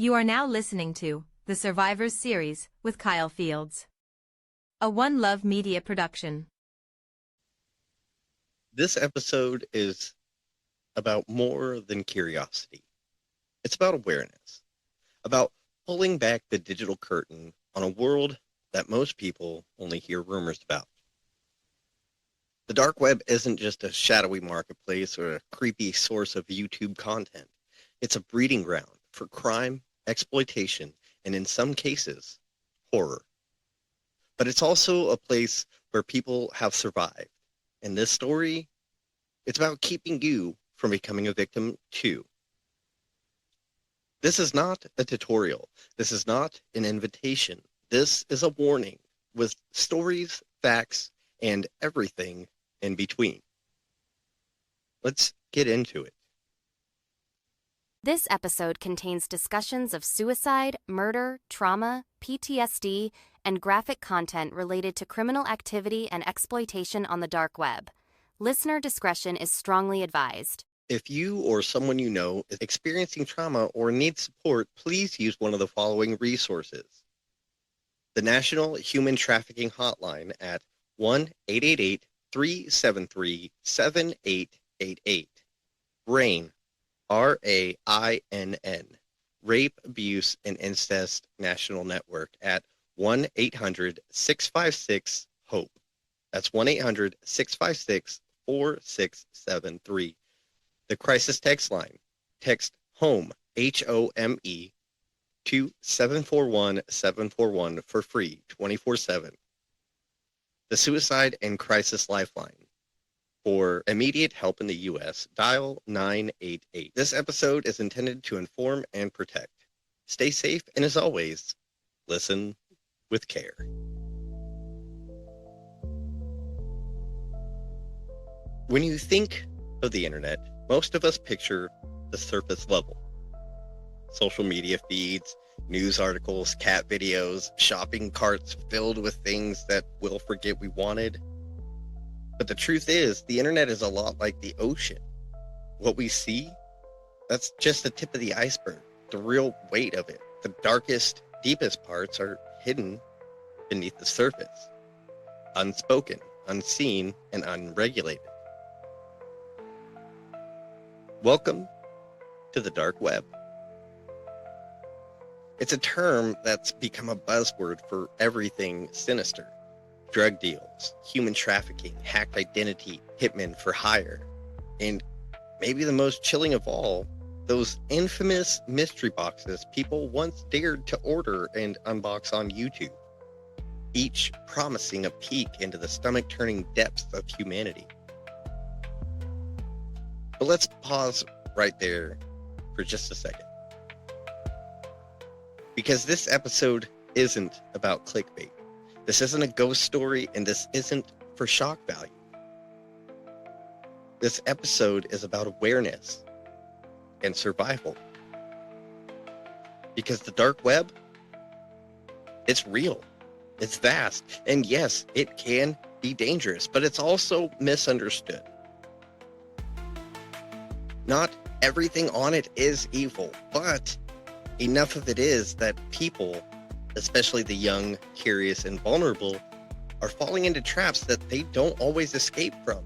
You are now listening to The Survivors Series with Kyle Fields, a One Love Media production. This episode is about more than curiosity. It's about awareness, about pulling back the digital curtain on a world that most people only hear rumors about. The dark web isn't just a shadowy marketplace or a creepy source of YouTube content. It's a breeding ground for crime, exploitation, and in some cases, horror. But it's also a place where people have survived. And this story, it's about keeping you from becoming a victim too. This is not a tutorial. This is not an invitation. This is a warning with stories, facts, and everything in between. Let's get into it. This episode contains discussions of suicide, murder, trauma, PTSD, and graphic content related to criminal activity and exploitation on the dark web. Listener discretion is strongly advised. If you or someone you know is experiencing trauma or needs support, please use one of the following resources. The National Human Trafficking Hotline at 1-888-373-7888. RAINN, RAINN, Rape, Abuse, and Incest National Network at 1-800-656-HOPE. That's 1-800-656-4673. The Crisis Text Line. Text HOME, HOME, to 741-741 for free, 24/7. The Suicide and Crisis Lifeline. For immediate help in the U.S., dial 988. This episode is intended to inform and protect. Stay safe, and as always, listen with care. When you think of the internet, most of us picture the surface level. Social media feeds, news articles, cat videos, shopping carts filled with things that we'll forget we wanted. But the truth is, the internet is a lot like the ocean. What we see, that's just the tip of the iceberg, the real weight of it. The darkest, deepest parts are hidden beneath the surface, unspoken, unseen, and unregulated. Welcome to the dark web. It's a term that's become a buzzword for everything sinister. Drug deals, human trafficking, hacked identity, hitmen for hire, and maybe the most chilling of all, those infamous mystery boxes people once dared to order and unbox on YouTube, each promising a peek into the stomach-turning depths of humanity. But let's pause right there for just a second. Because this episode isn't about clickbait. This isn't a ghost story, and this isn't for shock value. This episode is about awareness and survival. Because the dark web, it's real, it's vast, and yes, it can be dangerous, but it's also misunderstood. Not everything on it is evil, but enough of it is that people, especially the young, curious, and vulnerable, are falling into traps that they don't always escape from.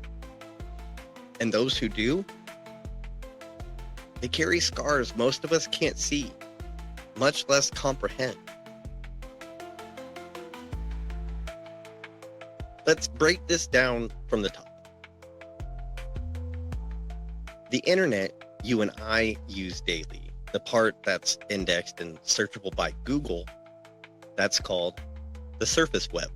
And those who do, they carry scars most of us can't see, much less comprehend. Let's break this down from the top. The internet you and I use daily, the part that's indexed and searchable by Google, that's called the surface web.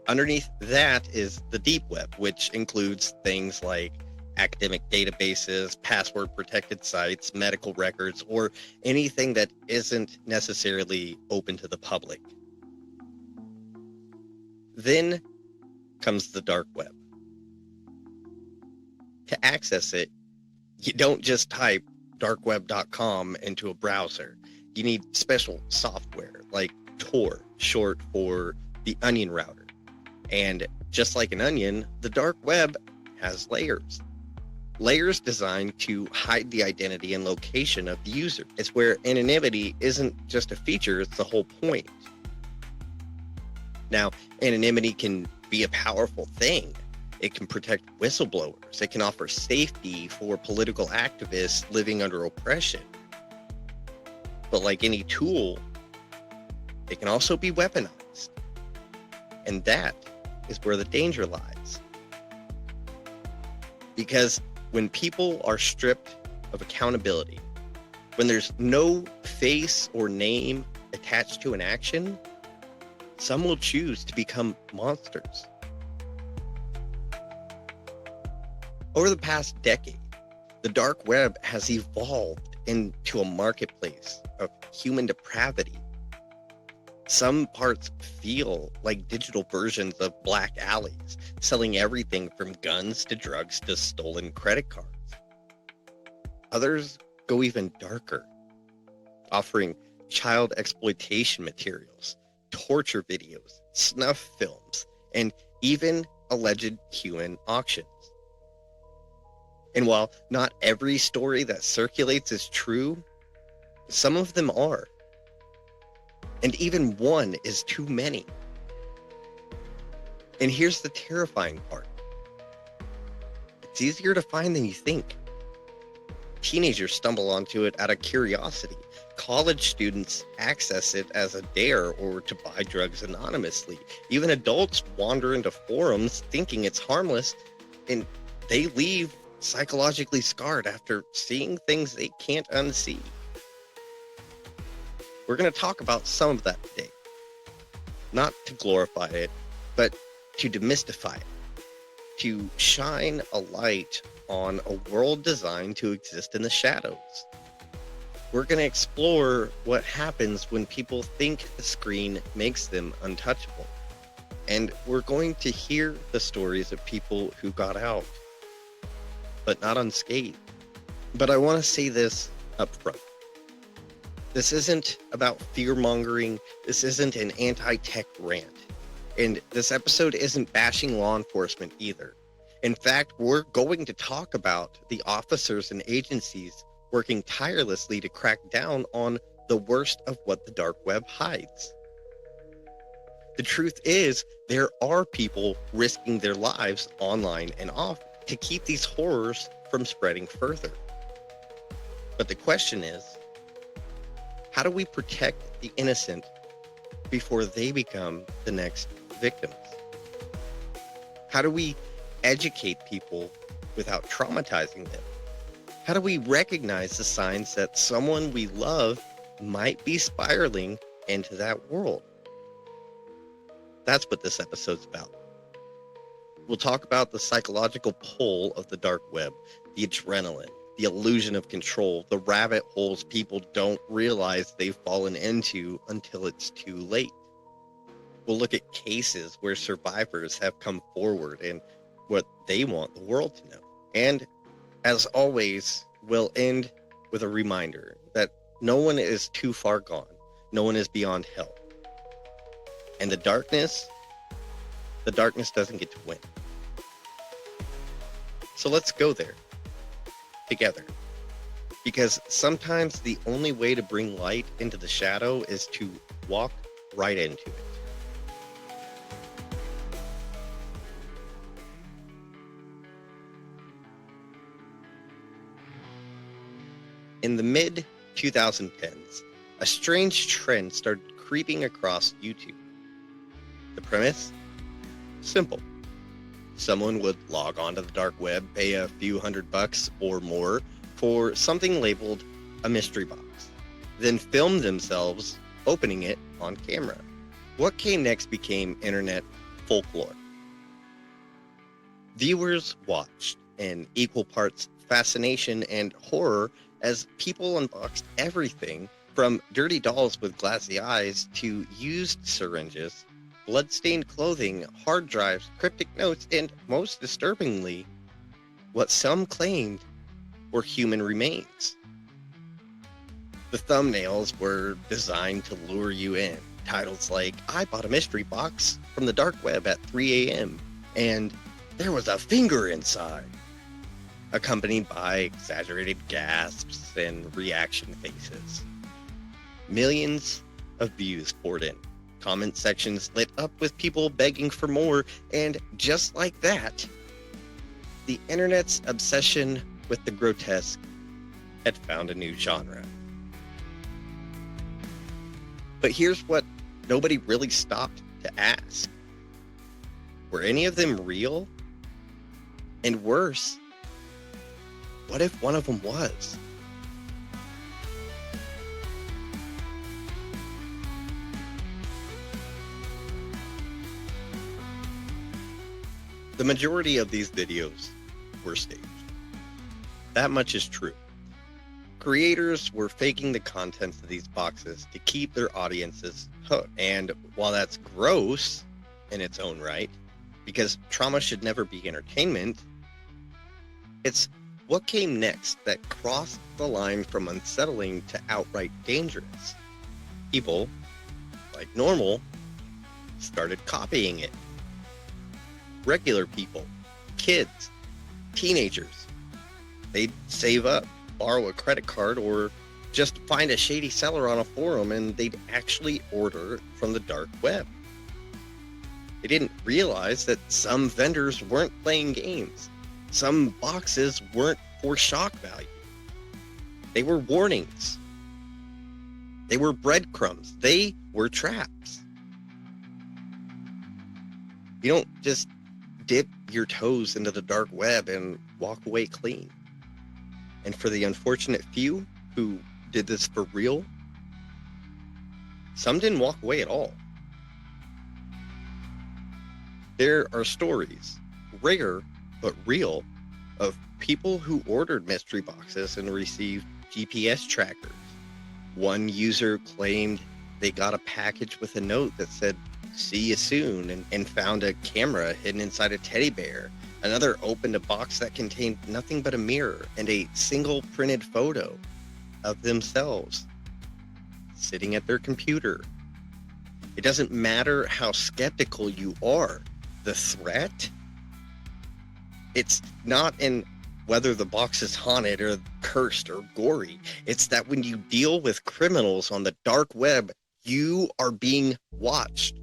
Underneath that is the deep web, which includes things like academic databases, password-protected sites, medical records, or anything that isn't necessarily open to the public. Then comes the dark web. To access it, you don't just type darkweb.com into a browser. You need special software like Tor, short for the onion router. And just like an onion, the dark web has layers. Layers designed to hide the identity and location of the user. It's where anonymity isn't just a feature, it's the whole point. Now, anonymity can be a powerful thing. It can protect whistleblowers. It can offer safety for political activists living under oppression. But like any tool, it can also be weaponized. And that is where the danger lies. Because when people are stripped of accountability, when there's no face or name attached to an action, some will choose to become monsters. Over the past decade, the dark web has evolved into a marketplace of human depravity. Some parts feel like digital versions of black alleys, selling everything from guns to drugs to stolen credit cards. Others go even darker, offering child exploitation materials, torture videos, snuff films, and even alleged human auctions. And while not every story that circulates is true, some of them are. And even one is too many. And here's the terrifying part. It's easier to find than you think. Teenagers stumble onto it out of curiosity. College students access it as a dare or to buy drugs anonymously. Even adults wander into forums thinking it's harmless, and they leave psychologically scarred after seeing things they can't unsee. We're going to talk about some of that today. Not to glorify it, but to demystify it. To shine a light on a world designed to exist in the shadows. We're going to explore what happens when people think the screen makes them untouchable. And we're going to hear the stories of people who got out, but not unscathed. But I want to say this up front. This isn't about fear-mongering. This isn't an anti-tech rant. And this episode isn't bashing law enforcement either. In fact, we're going to talk about the officers and agencies working tirelessly to crack down on the worst of what the dark web hides. The truth is, there are people risking their lives online and off to keep these horrors from spreading further. But the question is, how do we protect the innocent before they become the next victims? How do we educate people without traumatizing them? How do we recognize the signs that someone we love might be spiraling into that world? That's what this episode's about. We'll talk about the psychological pull of the dark web, the adrenaline, the illusion of control, the rabbit holes people don't realize they've fallen into until it's too late. We'll look at cases where survivors have come forward and what they want the world to know. And as always, we'll end with a reminder that no one is too far gone. No one is beyond help. And the darkness doesn't get to win. So let's go there together. Because sometimes the only way to bring light into the shadow is to walk right into it. In the mid-2010s, a strange trend started creeping across YouTube. The premise? Simple. Someone would log onto the dark web, pay a few $100 or more for something labeled a mystery box, then film themselves opening it on camera. What came next became internet folklore. Viewers watched in equal parts fascination and horror as people unboxed everything from dirty dolls with glassy eyes to used syringes, blood-stained clothing, hard drives, cryptic notes, and most disturbingly, what some claimed were human remains. The thumbnails were designed to lure you in. Titles like, "I bought a mystery box from the dark web at 3 a.m. and there was a finger inside." accompanied by exaggerated gasps and reaction faces. Millions of views poured in. Comment sections lit up with people begging for more, and just like that, the internet's obsession with the grotesque had found a new genre. But here's what nobody really stopped to ask. Were any of them real? And worse, what if one of them was? The majority of these videos were staged. That much is true. Creators were faking the contents of these boxes to keep their audiences hooked. And while that's gross in its own right, because trauma should never be entertainment, it's what came next that crossed the line from unsettling to outright dangerous. People, like normal, started copying it. Regular people, kids, teenagers, they'd save up, borrow a credit card, or just find a shady seller on a forum, and they'd actually order from the dark web. They didn't realize that some vendors weren't playing games. Some boxes weren't for shock value. They were warnings. They were breadcrumbs. They were traps. You don't just dip your toes into the dark web and walk away clean. And for the unfortunate few who did this for real, some didn't walk away at all. There are stories, rare but real, of people who ordered mystery boxes and received GPS trackers. One user claimed they got a package with a note that said, "See you soon," and found a camera hidden inside a teddy bear. Another opened a box that contained nothing but a mirror and a single printed photo of themselves sitting at their computer. It doesn't matter how skeptical you are. The threat, it's not in whether the box is haunted or cursed or gory. It's that when you deal with criminals on the dark web, you are being watched,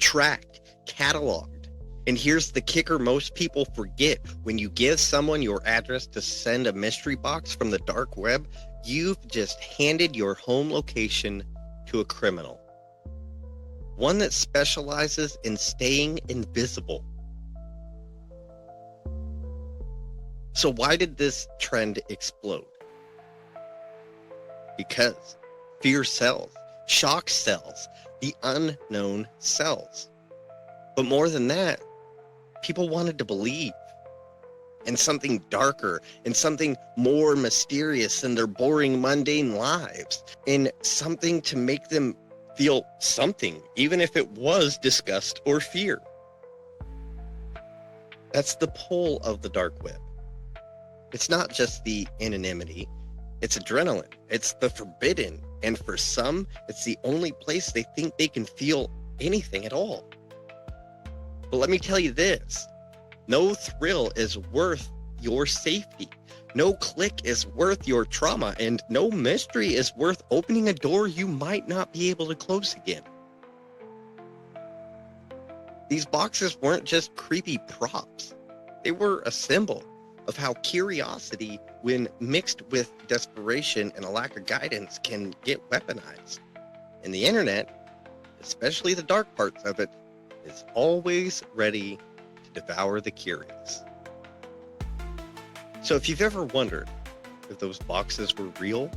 tracked, cataloged. And here's the kicker most people forget. When you give someone your address to send a mystery box from the dark web, you've just handed your home location to a criminal. One that specializes in staying invisible. So why did this trend explode? Because fear sells, shock sells, the unknown sells. But more than that, people wanted to believe in something darker, in something more mysterious than their boring, mundane lives, in something to make them feel something, even if it was disgust or fear. That's the pull of the dark web. It's not just the anonymity, it's adrenaline, it's the forbidden, and for some, it's the only place they think they can feel anything at all. But let me tell you this, no thrill is worth your safety. No click is worth your trauma, and no mystery is worth opening a door you might not be able to close again. These boxes weren't just creepy props. They were a symbol of how curiosity, when mixed with desperation and a lack of guidance, can get weaponized. And the internet, especially the dark parts of it, is always ready to devour the curious. So if you've ever wondered if those boxes were real,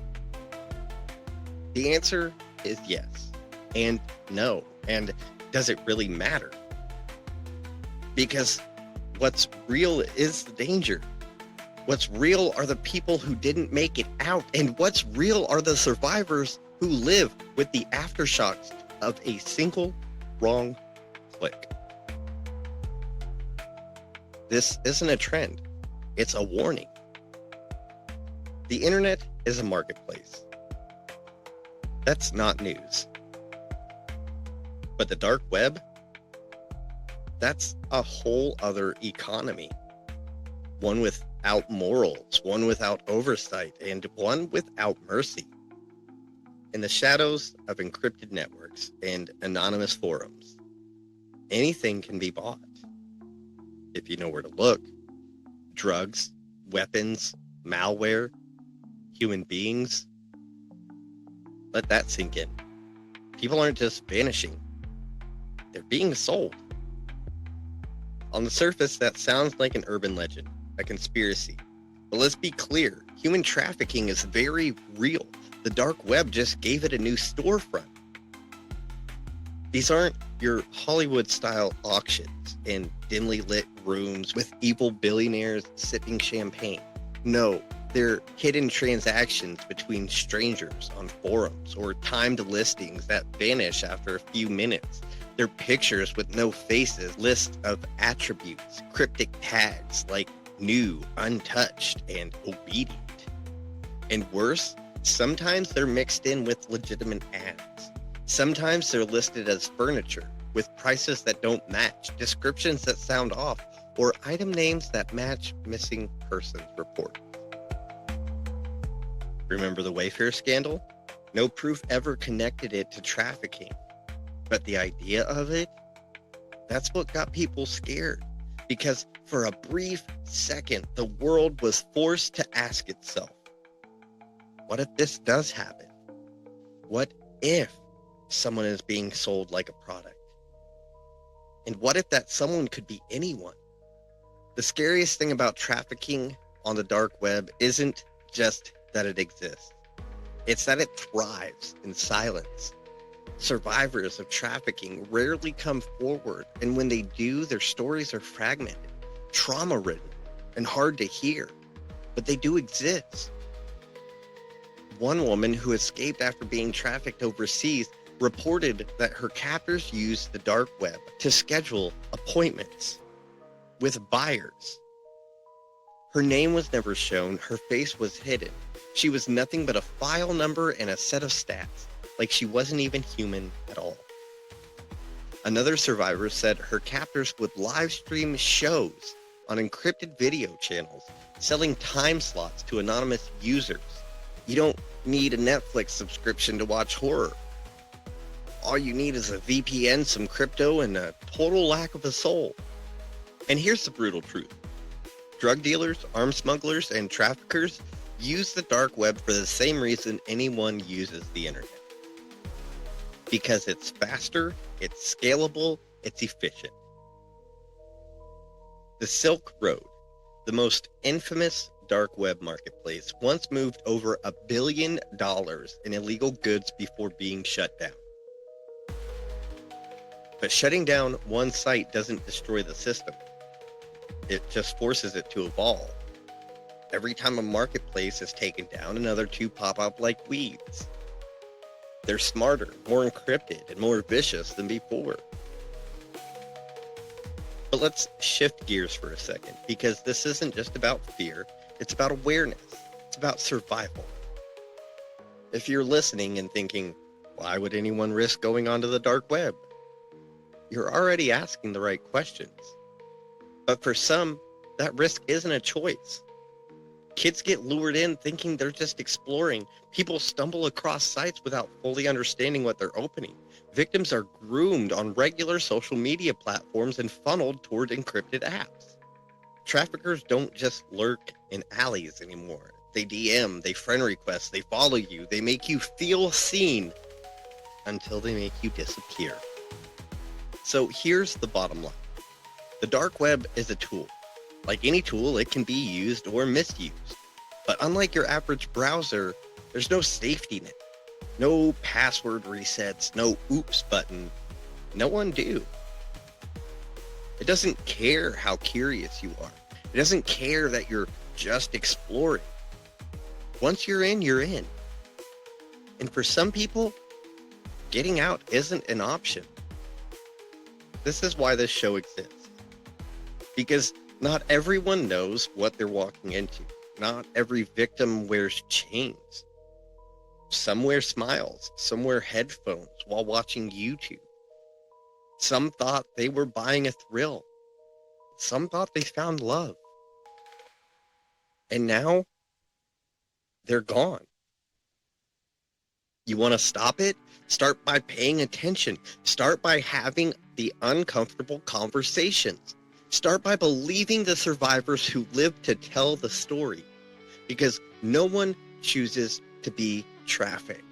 the answer is yes and no. And does it really matter? Because what's real is the danger. What's real are the people who didn't make it out. And what's real are the survivors who live with the aftershocks of a single wrong click. This isn't a trend. It's a warning. The internet is a marketplace. That's not news. But the dark web, that's a whole other economy. One with without morals, one without oversight, and one without mercy. In the shadows of encrypted networks and anonymous forums, anything can be bought. If you know where to look: drugs, weapons, malware, human beings. Let that sink in. People aren't just vanishing, they're being sold. On the surface, that sounds like an urban legend, a conspiracy. But let's be clear, human trafficking is very real. The dark web just gave it a new storefront. These aren't your Hollywood-style auctions in dimly lit rooms with evil billionaires sipping champagne. No, they're hidden transactions between strangers on forums or timed listings that vanish after a few minutes. They're pictures with no faces, lists of attributes, cryptic tags like new, untouched, and obedient. And worse, sometimes they're mixed in with legitimate ads. Sometimes they're listed as furniture with prices that don't match, descriptions that sound off, or item names that match missing persons report. Remember the Wayfair scandal? No proof ever connected it to trafficking. But the idea of it, that's what got people scared. Because for a brief second, the world was forced to ask itself, what if this does happen? What if someone is being sold like a product? And what if that someone could be anyone? The scariest thing about trafficking on the dark web isn't just that it exists. It's that it thrives in silence. Survivors of trafficking rarely come forward, and when they do, their stories are fragmented, trauma-ridden, and hard to hear. But they do exist. One woman who escaped after being trafficked overseas reported that her captors used the dark web to schedule appointments with buyers. Her name was never shown, her face was hidden. She was nothing but a file number and a set of stats, like she wasn't even human at all. Another survivor said her captors would live stream shows on encrypted video channels, selling time slots to anonymous users. You don't need a Netflix subscription to watch horror. All you need is a VPN, some crypto, and a total lack of a soul. And here's the brutal truth. Drug dealers, arms smugglers, and traffickers use the dark web for the same reason anyone uses the internet. Because it's faster, it's scalable, it's efficient. The Silk Road, the most infamous dark web marketplace, once moved over $1 billion in illegal goods before being shut down. But shutting down one site doesn't destroy the system. It just forces it to evolve. Every time a marketplace is taken down, another two pop up like weeds. They're smarter, more encrypted, and more vicious than before. But let's shift gears for a second, because this isn't just about fear, it's about awareness, it's about survival. If you're listening and thinking, why would anyone risk going onto the dark web? You're already asking the right questions. But for some, that risk isn't a choice. Kids get lured in thinking they're just exploring. People stumble across sites without fully understanding what they're opening. Victims are groomed on regular social media platforms and funneled toward encrypted apps. Traffickers don't just lurk in alleys anymore. They DM, they friend request, they follow you, they make you feel seen until they make you disappear. So here's the bottom line. The dark web is a tool. Like any tool, it can be used or misused. But unlike your average browser, there's no safety net, no password resets, no oops button, no undo. It doesn't care how curious you are. It doesn't care that you're just exploring. Once you're in, you're in. And for some people, getting out isn't an option. This is why this show exists. Because not everyone knows what they're walking into. Not every victim wears chains. Some wear smiles. Some wear headphones while watching YouTube. Some thought they were buying a thrill. Some thought they found love. And now they're gone. You want to stop it? Start by paying attention. Start by having the uncomfortable conversations. Start by believing the survivors who live to tell the story, because no one chooses to be trafficked.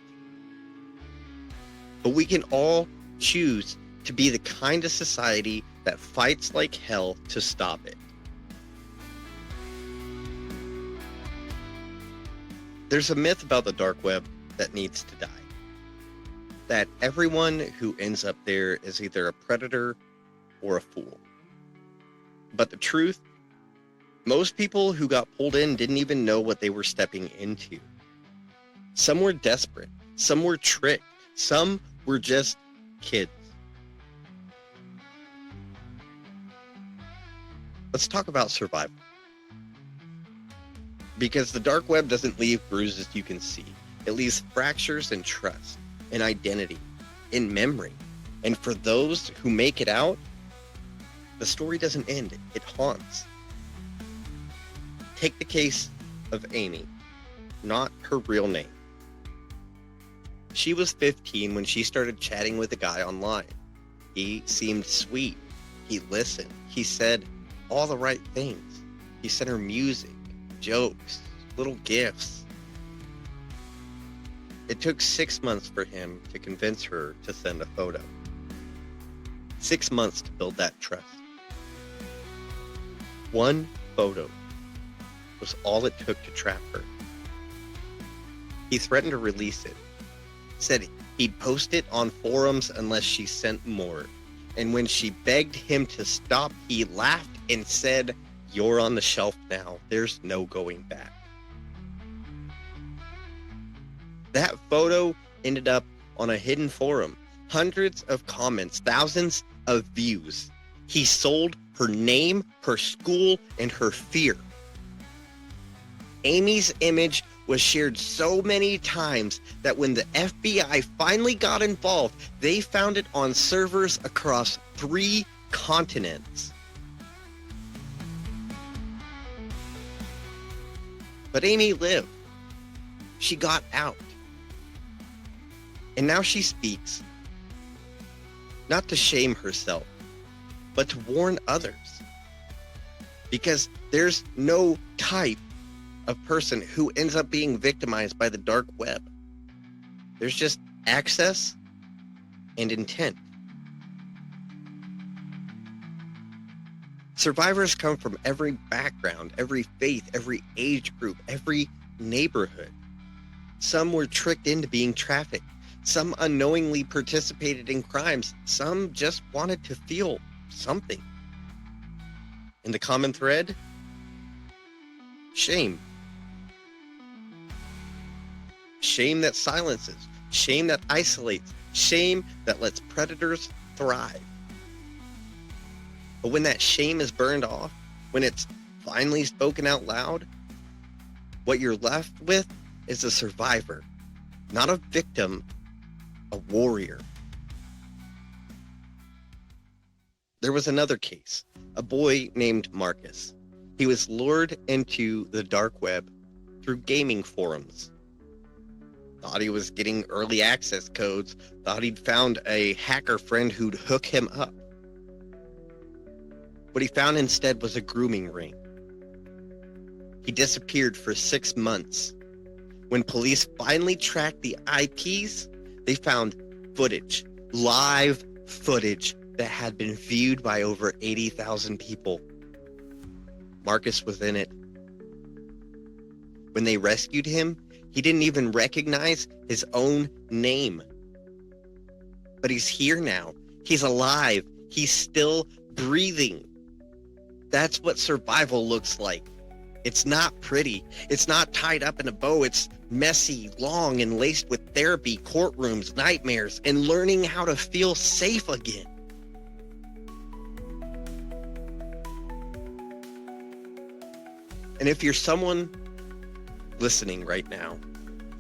But we can all choose to be the kind of society that fights like hell to stop it. There's a myth about the dark web that needs to die. That everyone who ends up there is either a predator or a fool. But the truth, most people who got pulled in didn't even know what they were stepping into. Some were desperate, some were tricked, some were just kids. Let's talk about survival. Because the dark web doesn't leave bruises you can see. It leaves fractures in trust, in identity, in memory. And for those who make it out, the story doesn't end, it haunts. Take the case of Amy, not her real name. She was 15 when she started chatting with a guy online. He seemed sweet. He listened. He said all the right things. He sent her music, jokes, little gifts. It took 6 months for him to convince her to send a photo. 6 months to build that trust. One photo was all it took to trap her. He threatened to release it. Said he'd post it on forums unless she sent more. And when she begged him to stop, he laughed and said, "You're on the shelf now. There's no going back." That photo ended up on a hidden forum. Hundreds of comments, thousands of views. He sold her name, her school, and her fear. Amy's image was shared so many times that when the FBI finally got involved, they found it on servers across 3 continents. But Amy lived. She got out. And now she speaks, not to shame herself, but to warn others. Because there's no type of person who ends up being victimized by the dark web. There's just access and intent. Survivors come from every background, every faith, every age group, every neighborhood. Some were tricked into being trafficked. Some unknowingly participated in crimes. Some just wanted to feel something. And the common thread? Shame. Shame that silences. Shame that isolates. Shame that lets predators thrive. But when that shame is burned off, when it's finally spoken out loud, what you're left with is a survivor, not a victim, a warrior. There was another case, a boy named Marcus. He was lured into the dark web through gaming forums. Thought he was getting early access codes, thought he'd found a hacker friend who'd hook him up. What he found instead was a grooming ring. He disappeared for 6 months. When police finally tracked the IPs, they found footage, live footage that had been viewed by over 80,000 people. Marcus was in it. When they rescued him, he didn't even recognize his own name. But he's here now. He's alive. He's still breathing. That's what survival looks like. It's not pretty. It's not tied up in a bow. It's messy, long, and laced with therapy, courtrooms, nightmares, and learning how to feel safe again. And if you're someone listening right now,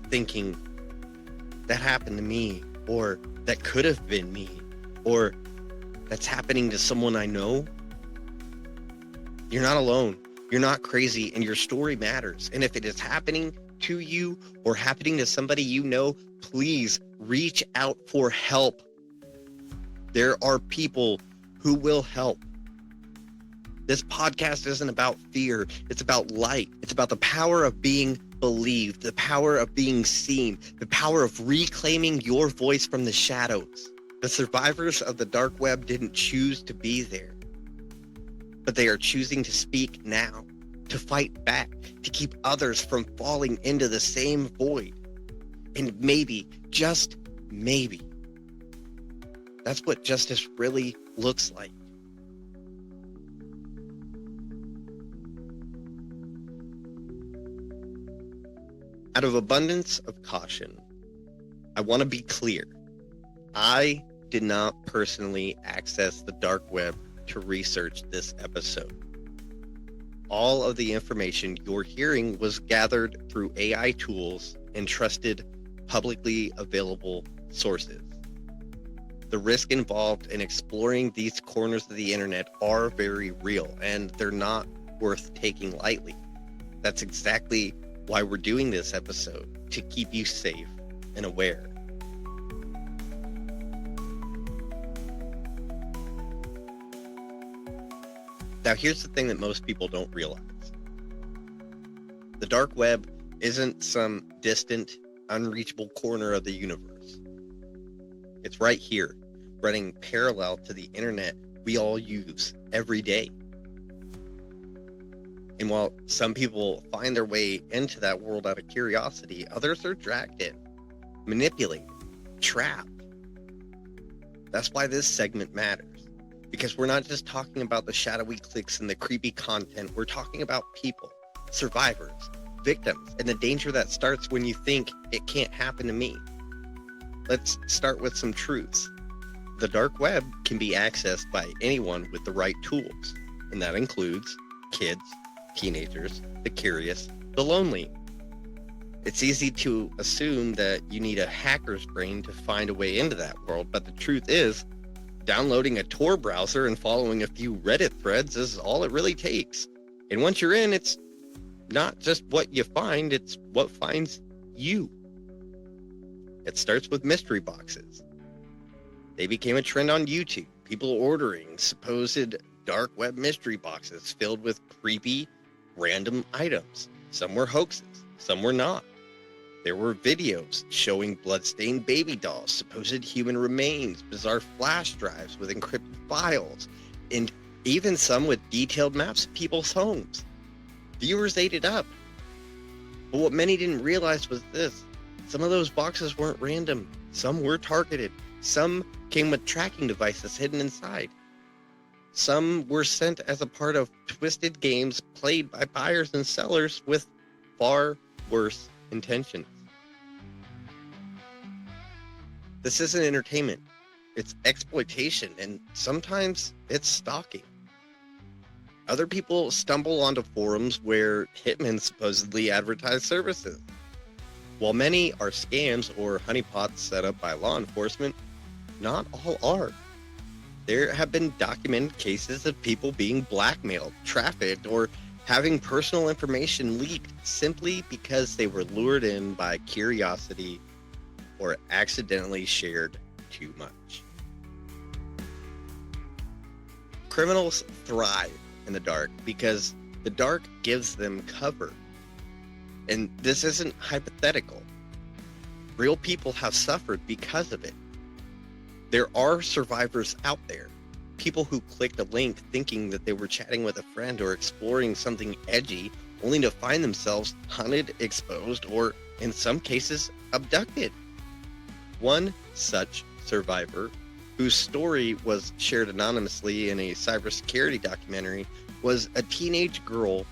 thinking, that happened to me, or that could have been me, or that's happening to someone I know, you're not alone. You're not crazy, and your story matters. And if it is happening to you or happening to somebody you know, please reach out for help. There are people who will help. This podcast isn't about fear. It's about light. It's about the power of being believed, the power of being seen, the power of reclaiming your voice from the shadows. The survivors of the dark web didn't choose to be there, but they are choosing to speak now, to fight back, to keep others from falling into the same void. And maybe, just maybe, that's what justice really looks like. Out of abundance of caution, I want to be clear. I did not personally access the dark web to research this episode. All of the information you're hearing was gathered through AI tools and trusted, publicly available sources. The risk involved in exploring these corners of the internet are very real, and they're not worth taking lightly. That's exactly why we're doing this episode, to keep you safe and aware. Now, here's the thing that most people don't realize. The dark web isn't some distant, unreachable corner of the universe. It's right here, running parallel to the internet we all use every day. And while some people find their way into that world out of curiosity, others are dragged in, manipulated, trapped. That's why this segment matters, because we're not just talking about the shadowy clicks and the creepy content. We're talking about people, survivors, victims, and the danger that starts when you think it can't happen to me. Let's start with some truths. The dark web can be accessed by anyone with the right tools, and that includes kids, teenagers, the curious, the lonely. It's easy to assume that you need a hacker's brain to find a way into that world, but the truth is, downloading a Tor browser and following a few Reddit threads is all it really takes. And once you're in, it's not just what you find, it's what finds you. It starts with mystery boxes. They became a trend on YouTube. People ordering supposed dark web mystery boxes filled with creepy, random items. Some were hoaxes, some were not. There were videos showing bloodstained baby dolls, supposed human remains, bizarre flash drives with encrypted files, and even some with detailed maps of people's homes. Viewers ate it up. But what many didn't realize was this. Some of those boxes weren't random. Some were targeted. Some came with tracking devices hidden inside. Some were sent as a part of twisted games played by buyers and sellers with far worse intentions. This isn't entertainment. It's exploitation, and sometimes it's stalking. Other people stumble onto forums where hitmen supposedly advertise services. While many are scams or honeypots set up by law enforcement, not all are. There have been documented cases of people being blackmailed, trafficked, or having personal information leaked simply because they were lured in by curiosity or accidentally shared too much. Criminals thrive in the dark because the dark gives them cover. And this isn't hypothetical. Real people have suffered because of it. There are survivors out there, people who clicked a link thinking that they were chatting with a friend or exploring something edgy, only to find themselves hunted, exposed, or in some cases, abducted. One such survivor, whose story was shared anonymously in a cybersecurity documentary, was a teenage girl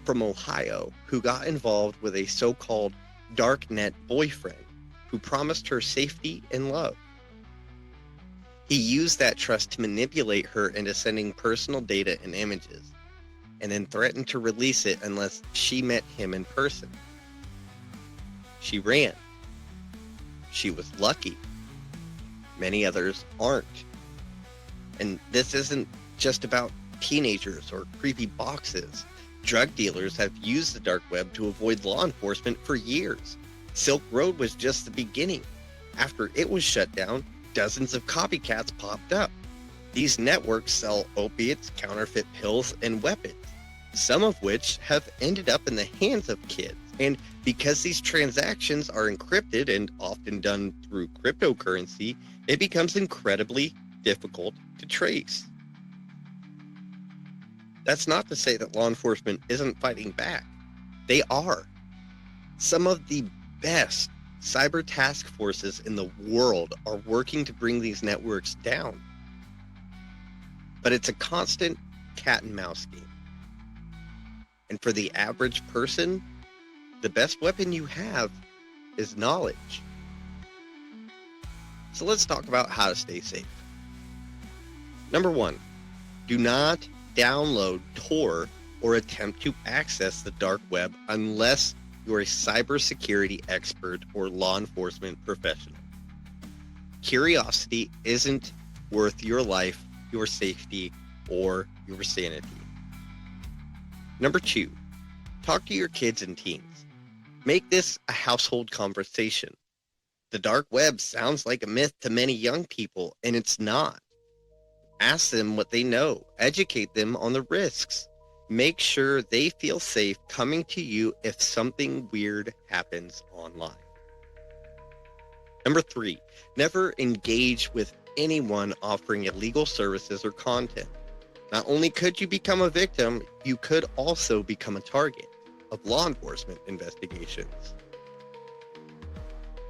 from Ohio who got involved with a so-called darknet boyfriend who promised her safety and love. He used that trust to manipulate her into sending personal data and images, and then threatened to release it unless she met him in person. She ran. She was lucky. Many others aren't. And this isn't just about teenagers or creepy boxes. Drug dealers have used the dark web to avoid law enforcement for years. Silk Road was just the beginning. After it was shut down, dozens of copycats popped up. These networks sell opiates, counterfeit pills, and weapons, some of which have ended up in the hands of kids. And because these transactions are encrypted and often done through cryptocurrency, it becomes incredibly difficult to trace. That's not to say that law enforcement isn't fighting back. They are. Some of the best cyber task forces in the world are working to bring these networks down. But it's a constant cat and mouse game. And for the average person, the best weapon you have is knowledge. So let's talk about how to stay safe. Number 1, do not download, Tor, or attempt to access the dark web unless you're a cybersecurity expert or law enforcement professional. Curiosity isn't worth your life, your safety, or your sanity. Number 2, talk to your kids and teens. Make this a household conversation. The dark web sounds like a myth to many young people, and it's not. Ask them what they know. Educate them on the risks. Make sure they feel safe coming to you if something weird happens online. Number 3, never engage with anyone offering illegal services or content. Not only could you become a victim, you could also become a target of law enforcement investigations.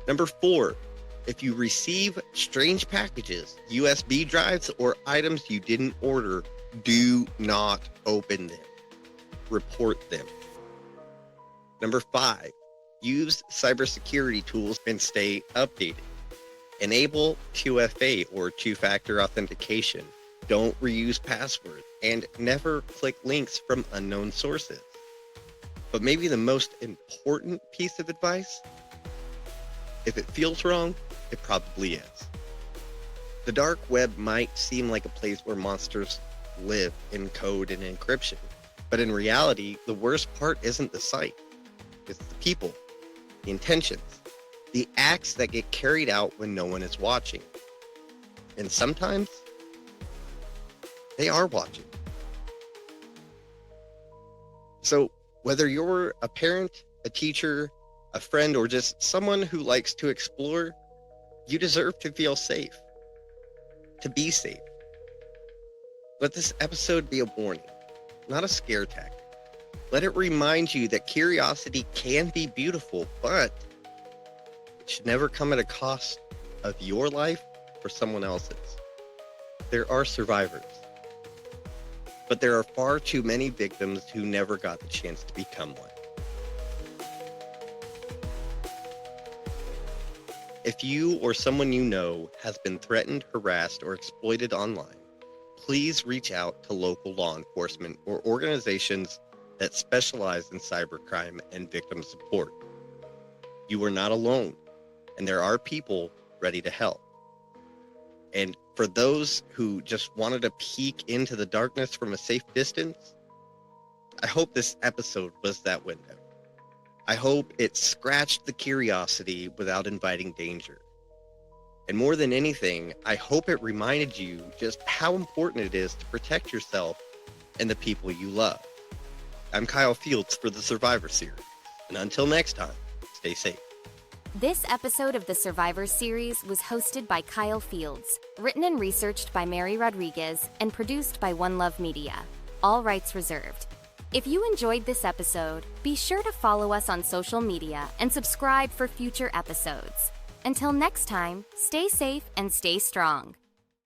Number 4, if you receive strange packages, USB drives, or items you didn't order, do not open them. Report them. Number 5, use cybersecurity tools and stay updated. Enable 2FA or two-factor authentication. Don't reuse passwords, and never click links from unknown sources. But maybe the most important piece of advice, if it feels wrong, it probably is. The dark web might seem like a place where monsters live in code and encryption, but in reality, the worst part isn't the site. It's the people, the intentions, the acts that get carried out when no one is watching. And sometimes, they are watching. So whether you're a parent, a teacher, a friend, or just someone who likes to explore, you deserve to feel safe, to be safe. Let this episode be a warning, not a scare tactic. Let it remind you that curiosity can be beautiful, but it should never come at a cost of your life or someone else's. There are survivors, but there are far too many victims who never got the chance to become one. If you or someone you know has been threatened, harassed, or exploited online, please reach out to local law enforcement or organizations that specialize in cybercrime and victim support. You are not alone, and there are people ready to help. And for those who just wanted to peek into the darkness from a safe distance, I hope this episode was that window. I hope it scratched the curiosity without inviting danger. And more than anything, I hope it reminded you just how important it is to protect yourself and the people you love. I'm Kyle Fields for the Survivor Series. And until next time, stay safe. This episode of the Survivor Series was hosted by Kyle Fields, written and researched by Mary Rodriguez, and produced by One Love Media. All rights reserved. If you enjoyed this episode, be sure to follow us on social media and subscribe for future episodes. Until next time, stay safe and stay strong.